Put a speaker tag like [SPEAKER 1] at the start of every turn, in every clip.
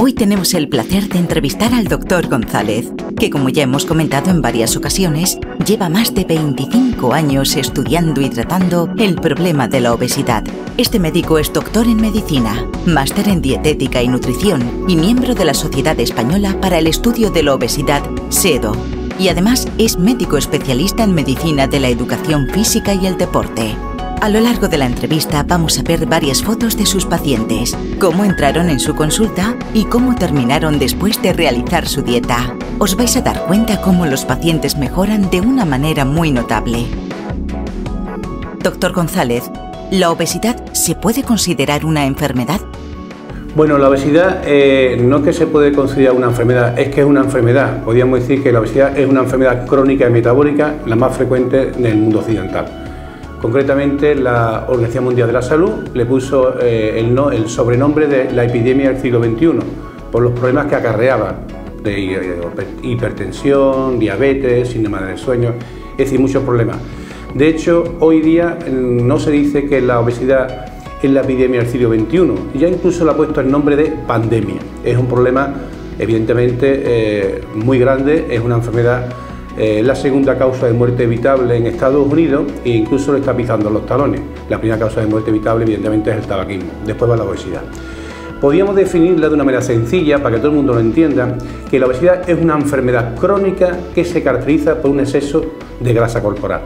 [SPEAKER 1] Hoy tenemos el placer de entrevistar al Dr. González, que como ya hemos comentado en varias ocasiones, lleva más de 25 años estudiando y tratando el problema de la obesidad. Este médico es doctor en medicina, máster en dietética y nutrición y miembro de la Sociedad Española para el Estudio de la Obesidad, SEDO. Y además es médico especialista en medicina de la educación física y el deporte. A lo largo de la entrevista vamos a ver varias fotos de sus pacientes, cómo entraron en su consulta y cómo terminaron después de realizar su dieta. Os vais a dar cuenta cómo los pacientes mejoran de una manera muy notable. Doctor González, ¿la obesidad se puede considerar una enfermedad?
[SPEAKER 2] Bueno, la obesidad no es que se puede considerar una enfermedad, es que es una enfermedad. Podríamos decir que la obesidad es una enfermedad crónica y metabólica, la más frecuente en el mundo occidental. Concretamente, la Organización Mundial de la Salud le puso el sobrenombre de la epidemia del siglo XXI, por los problemas que acarreaba, de hipertensión, diabetes, síndrome del sueño, es decir, muchos problemas. De hecho, hoy día no se dice que la obesidad es la epidemia del siglo XXI, ya incluso le ha puesto el nombre de pandemia. Es un problema, evidentemente, muy grande, es una enfermedad. La segunda causa de muerte evitable en Estados Unidos e incluso le está pisando los talones. La primera causa de muerte evitable evidentemente es el tabaquismo, después va la obesidad. Podríamos definirla de una manera sencilla para que todo el mundo lo entienda, que la obesidad es una enfermedad crónica que se caracteriza por un exceso de grasa corporal.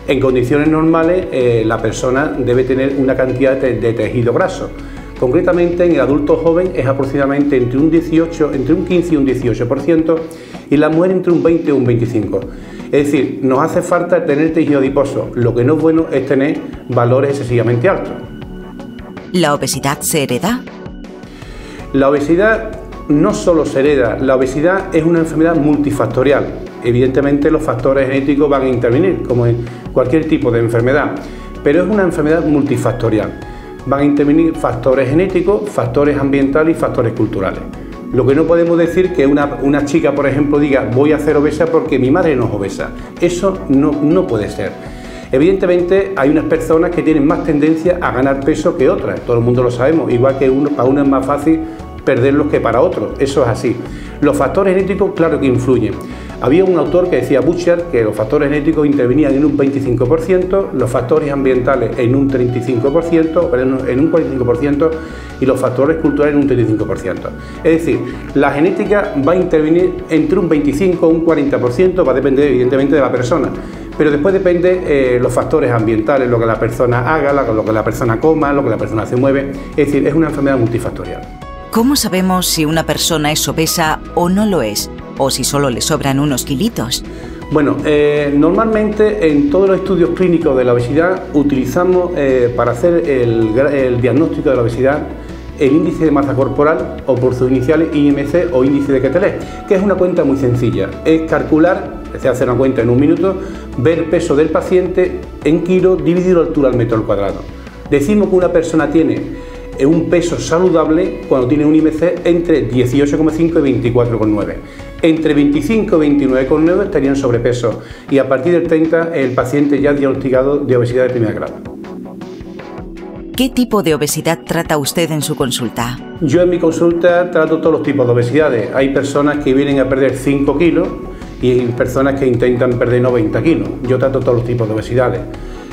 [SPEAKER 2] En condiciones normales la persona debe tener una cantidad de tejido graso. Concretamente en el adulto joven es aproximadamente entre un 15 y un 18%, y la mujer entre un 20 y un 25%. Es decir, nos hace falta tener tejido adiposo, lo que no es bueno es tener valores excesivamente altos.
[SPEAKER 1] ¿La obesidad se hereda?
[SPEAKER 2] La obesidad no solo se hereda, la obesidad es una enfermedad multifactorial. Evidentemente los factores genéticos van a intervenir, como en cualquier tipo de enfermedad, pero es una enfermedad multifactorial. Van a intervenir factores genéticos, factores ambientales y factores culturales. Lo que no podemos decir que una chica, por ejemplo, diga voy a ser obesa porque mi madre no es obesa. Eso no puede ser. Evidentemente hay unas personas que tienen más tendencia a ganar peso que otras, todo el mundo lo sabemos, igual que para uno es más fácil perderlos que para otros, eso es así. Los factores genéticos, claro que influyen. Había un autor que decía, Butcher, que los factores genéticos intervenían en un 25%, los factores ambientales en un 35%, en un 45% y los factores culturales en un 35%. Es decir, la genética va a intervenir entre un 25 y un 40%, va a depender evidentemente de la persona. Pero después depende los factores ambientales, lo que la persona haga, lo que la persona coma, lo que la persona se mueve. Es decir, es una enfermedad multifactorial.
[SPEAKER 1] ¿Cómo sabemos si una persona es obesa o no lo es? ¿O si solo le sobran unos kilitos?
[SPEAKER 2] Bueno, normalmente en todos los estudios clínicos de la obesidad utilizamos para hacer el diagnóstico de la obesidad el índice de masa corporal o por sus iniciales IMC o índice de Quetelet, que es una cuenta muy sencilla. Es calcular, se hace una cuenta en un minuto, ver el peso del paciente en kilos dividido la altura al metro al cuadrado. Decimos que una persona tiene un peso saludable cuando tiene un IMC entre 18,5 y 24,9. Entre 25 y 29,9 estarían sobrepeso y a partir del 30 el paciente ya diagnosticado de obesidad de primer grado.
[SPEAKER 1] ¿Qué tipo de obesidad trata usted en su consulta?
[SPEAKER 2] Yo en mi consulta trato todos los tipos de obesidades. Hay personas que vienen a perder 5 kilos y hay personas que intentan perder 90 kilos. Yo trato todos los tipos de obesidades.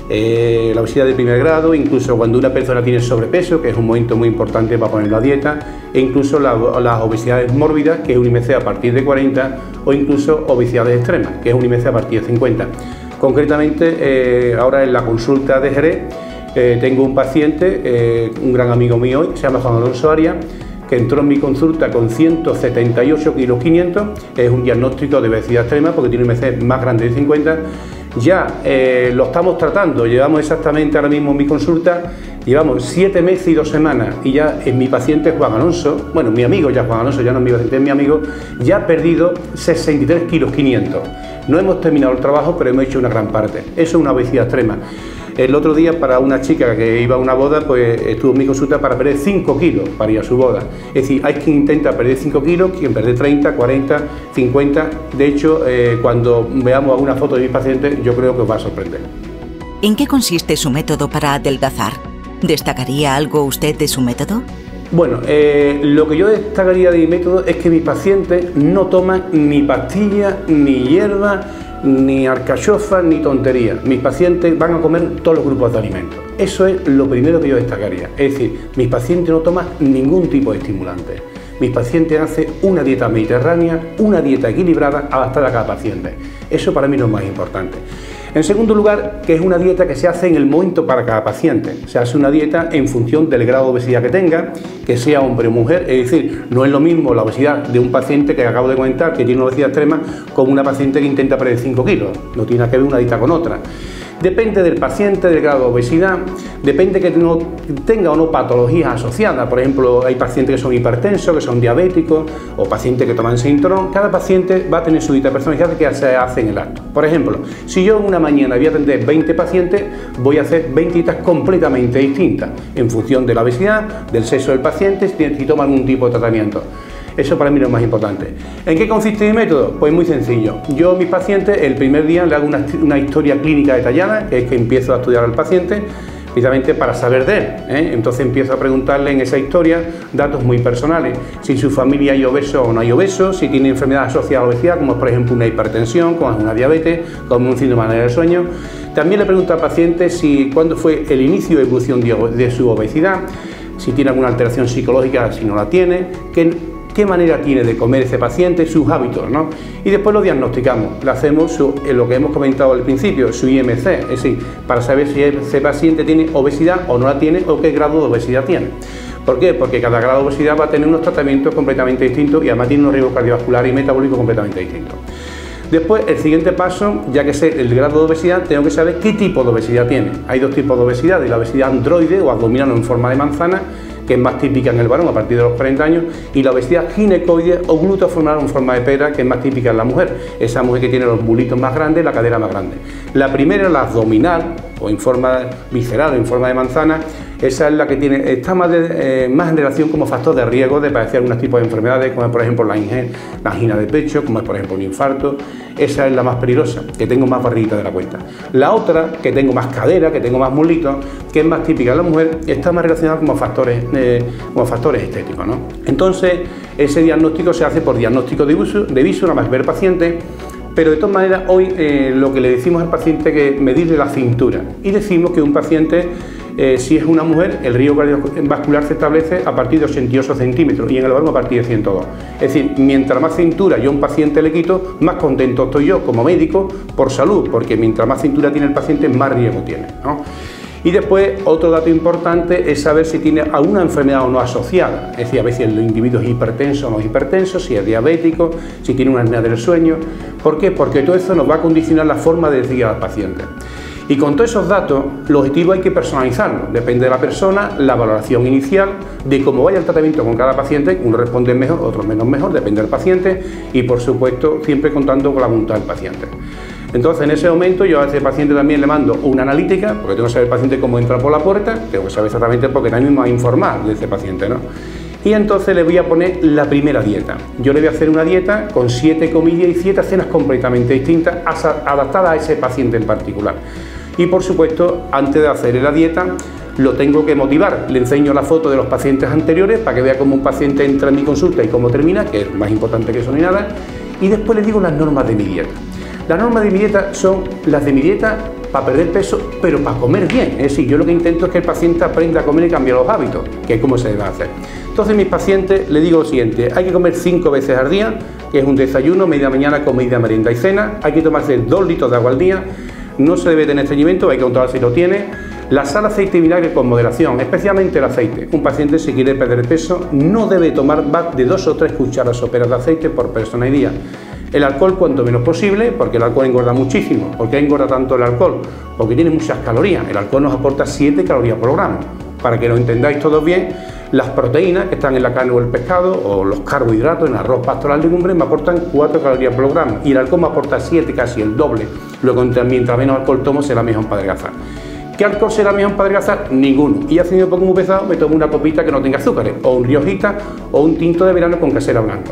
[SPEAKER 2] La obesidad de primer grado, incluso cuando una persona tiene sobrepeso, que es un momento muy importante para poner la dieta, e incluso las obesidades mórbidas, que es un IMC a partir de 40, o incluso obesidades extremas, que es un IMC a partir de 50. Concretamente, ahora en la consulta de Jerez, tengo un paciente, un gran amigo mío hoy, que se llama Juan Alonso Arias, que entró en mi consulta con 178 kilos 500, es un diagnóstico de obesidad extrema porque tiene un IMC más grande de 50. Ya lo estamos tratando, llevamos exactamente ahora mismo en mi consulta, llevamos 7 meses y 2 semanas y ya en mi paciente Juan Alonso, bueno, mi amigo ya Juan Alonso, ya no es mi paciente, es mi amigo, ya ha perdido 63 kilos 500. No hemos terminado el trabajo, pero hemos hecho una gran parte. Eso es una obesidad extrema. El otro día para una chica que iba a una boda, pues estuvo en mi consulta para perder 5 kilos para ir a su boda. Es decir, hay quien intenta perder 5 kilos, quien pierde 30, 40, 50. De hecho, cuando veamos alguna foto de mis pacientes, yo creo que os va a sorprender.
[SPEAKER 1] ¿En qué consiste su método para adelgazar? ¿Destacaría algo usted de su método?
[SPEAKER 2] Bueno, lo que yo destacaría de mi método es que mis pacientes no toman ni pastillas, ni hierba, ni alcachofas, ni tonterías. Mis pacientes van a comer todos los grupos de alimentos. Eso es lo primero que yo destacaría. Es decir, mis pacientes no toman ningún tipo de estimulante. Mis pacientes hacen una dieta mediterránea, una dieta equilibrada, adaptada a cada paciente. Eso para mí es lo más importante. En segundo lugar, que es una dieta que se hace en el momento para cada paciente. Se hace una dieta en función del grado de obesidad que tenga, que sea hombre o mujer. Es decir, no es lo mismo la obesidad de un paciente que acabo de comentar, que tiene una obesidad extrema, con una paciente que intenta perder 5 kilos. No tiene que ver una dieta con otra. Depende del paciente, del grado de obesidad, depende que no tenga o no patologías asociadas. Por ejemplo, hay pacientes que son hipertensos, que son diabéticos, o pacientes que toman Sintrón. Cada paciente va a tener su dieta personalizada que se hace en el acto. Por ejemplo, si yo en una mañana voy a atender 20 pacientes, voy a hacer 20 dietas completamente distintas, en función de la obesidad, del sexo del paciente, si toma algún tipo de tratamiento. Eso para mí es lo más importante. ¿En qué consiste mi método? Pues muy sencillo. Yo a mis pacientes el primer día le hago una historia clínica detallada, que es que empiezo a estudiar al paciente, precisamente para saber de él, Entonces empiezo a preguntarle en esa historia datos muy personales. Si su familia hay obeso o no hay obeso, si tiene enfermedad asociada a la obesidad, como es por ejemplo una hipertensión, como es una diabetes, como un síndrome del sueño. También le pregunto al paciente cuándo fue el inicio de evolución de su obesidad, si tiene alguna alteración psicológica, si no la tiene, qué manera tiene de comer ese paciente, sus hábitos, ¿no? Y después lo diagnosticamos, le hacemos lo que hemos comentado al principio, su IMC, es decir, para saber si ese paciente tiene obesidad o no la tiene o qué grado de obesidad tiene. ¿Por qué? Porque cada grado de obesidad va a tener unos tratamientos completamente distintos y además tiene unos riesgos cardiovasculares y metabólicos completamente distintos. Después, el siguiente paso, ya que sé el grado de obesidad, tengo que saber qué tipo de obesidad tiene. Hay dos tipos de obesidad, la obesidad androide o abdominal en forma de manzana, que es más típica en el varón a partir de los 40 años, y la obesidad ginecoide o glutoformal en forma de pera, que es más típica en la mujer, esa mujer que tiene los bulitos más grandes, la cadera más grande. La primera, la abdominal, o en forma visceral o en forma de manzana, esa es la que está más en relación como factor de riesgo de padecer algunos tipos de enfermedades, como es por ejemplo la angina de pecho, como es por ejemplo un infarto. Esa es la más peligrosa, que tengo más barriguita de la cuenta. La otra, que tengo más cadera, que tengo más muslitos, que es más típica de la mujer, está más relacionada como factores estéticos, ¿no? Entonces, ese diagnóstico se hace por diagnóstico de viso, nada más ver paciente. Pero de todas maneras, hoy lo que le decimos al paciente es que medirle la cintura. Y decimos que un paciente, si es una mujer, el riesgo cardiovascular se establece a partir de 88 centímetros y en el varón a partir de 102. Es decir, mientras más cintura yo a un paciente le quito, más contento estoy yo como médico por salud, porque mientras más cintura tiene el paciente, más riesgo tiene, ¿no? Y después, otro dato importante es saber si tiene alguna enfermedad o no asociada. Es decir, a veces el individuo es hipertenso o no es hipertenso, si es diabético, si tiene una apnea del sueño. ¿Por qué? Porque todo eso nos va a condicionar la forma de decir al paciente. Y con todos esos datos, los objetivos hay que personalizarlos. Depende de la persona, la valoración inicial, de cómo vaya el tratamiento con cada paciente. Uno responde mejor, otro menos mejor, depende del paciente. Y por supuesto, siempre contando con la voluntad del paciente. Entonces, en ese momento, yo a ese paciente también le mando una analítica, porque tengo que saber el paciente cómo entra por la puerta, tengo que saber exactamente porque también me va a informar de ese paciente, ¿no? Y entonces le voy a poner la primera dieta. Yo le voy a hacer una dieta con 7 comidas y 7 cenas completamente distintas, adaptadas a ese paciente en particular. Y por supuesto, antes de hacer la dieta, lo tengo que motivar. Le enseño la foto de los pacientes anteriores para que vea cómo un paciente entra en mi consulta y cómo termina, que es más importante que eso ni nada. Y después le digo las normas de mi dieta. Las normas de mi dieta son las de mi dieta para perder peso, pero para comer bien. Es decir, yo lo que intento es que el paciente aprenda a comer y cambiar los hábitos, que es como se debe hacer. Entonces, a mis pacientes les digo lo siguiente: hay que comer 5 veces al día, que es un desayuno, media mañana, comida, merienda y cena. Hay que tomarse 2 litros de agua al día. No se debe tener estreñimiento, hay que controlar si lo tiene. La sal, aceite y vinagre con moderación, especialmente el aceite. Un paciente, si quiere perder peso, no debe tomar más de 2 o 3 cucharas soperas de aceite por persona y día. El alcohol cuanto menos posible, porque el alcohol engorda muchísimo. ¿Por qué engorda tanto el alcohol? Porque tiene muchas calorías. El alcohol nos aporta 7 calorías por gramo. Para que lo entendáis todos bien, las proteínas que están en la carne o el pescado, o los carbohidratos en arroz, pasto, las legumbres, me aportan 4 calorías por gramo. Y el alcohol me aporta 7, casi el doble. Luego, mientras menos alcohol tomo, será mejor para adelgazar. ¿Qué alcohol será mejor para adelgazar? Ninguno. Y haciendo un poco muy pesado, me tomo una copita que no tenga azúcares, o un riojita, o un tinto de verano con casera blanca.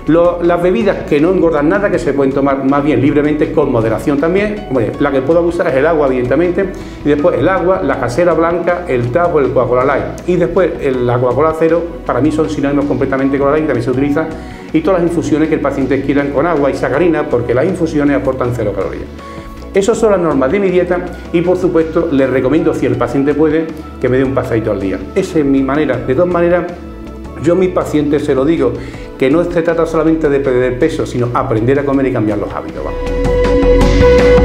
[SPEAKER 2] Las bebidas que no engordan nada, que se pueden tomar más bien libremente, con moderación también. Bueno, la que puedo abusar es el agua, evidentemente, y después el agua, la casera blanca, el tap o el Coca-Cola Light. Y después la Coca-Cola cero, para mí son sinónimos completamente con la Light, también se utiliza, y todas las infusiones que el paciente quieran con agua y sacarina, porque las infusiones aportan 0 calorías. Esas son las normas de mi dieta y, por supuesto, les recomiendo, si el paciente puede, que me dé un pasadito al día. Esa es mi manera. De todas maneras, yo a mis pacientes se lo digo, que no se trata solamente de perder peso, sino aprender a comer y cambiar los hábitos. Vamos.